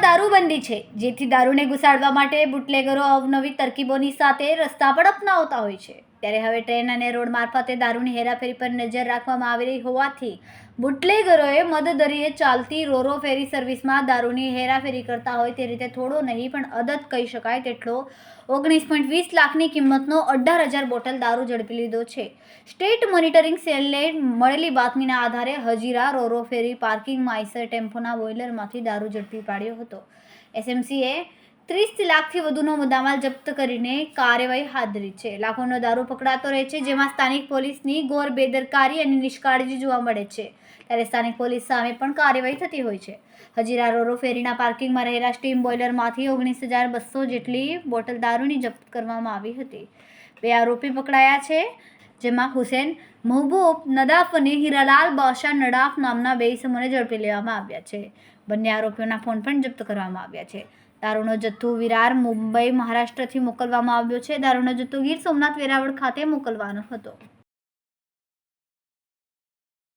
દારૂબંધી છે, જેથી દારૂને ઘુસાડવા માટે બુટલેગરો અવનવી તરકીબોની સાથે રસ્તા પર અપનાવતા હોય છે। ત્યારે હવે ટ્રેન અને રોડ મારફતે દારૂની હેરાફેરી પર નજર રાખવામાં આવી રહી હોવાથી બુટલેગરોએ મદદરીએ ચાલતી રોરો ફેરી સર્વિસમાં દારૂની હેરાફેરી કરતા હોય તે રીતે થોડો નહીં પણ અદદ કહી શકાય તેટલો 19.20 લાખની કિંમતનો 18,000 બોટલ દારૂ ઝડપી લીધો છે। સ્ટેટ મોનિટરિંગ સેલને મળેલી બાતમીના આધારે હજીરા રોરો ફેરી પાર્કિંગમાં આઈસર ટેમ્પોના બોઇલરમાંથી દારૂ ઝડપી પાડ્યો હતો। એસએમસીએ 30 લાખથી વધુનો મુદ્દામાલ જપ્ત કરીને કાર્યવાહી હાથ ધરી છે। લાખોનો દારૂ પકડાતો રહે છે, જેમાં સ્થાનિક પોલીસની ઘોર બેદરકારી અને નિષ્કાળજી જોવા મળે છે, ત્યારે સ્થાનિક પોલીસ સામે પણ કાર્યવાહી થતી હોય છે। હજીરા રોરો ફેરીના પાર્કિંગમાં રહેલા સ્ટીમ બોઇલરમાંથી 19,200 જેટલી બોટલ દારૂની જપ્ત કરવામાં આવી હતી। 2 આરોપી પકડાયા છે, જેમાં હુસેન મહબૂબ નદાફ અને હીરાલાલ બાદશાહ નડાફ નામના 2 ઇસમોને ઝડપી લેવામાં આવ્યા છે। બંને આરોપીઓના ફોન પણ જપ્ત કરવામાં આવ્યા છે। દારૂનો જથ્થો વિરાર મુંબઈ મહારાષ્ટ્રથી મોકલવામાં આવ્યો છે। દારૂનો જથ્થો ગીર સોમનાથ વેરાવળ ખાતે મોકલવાનો હતો।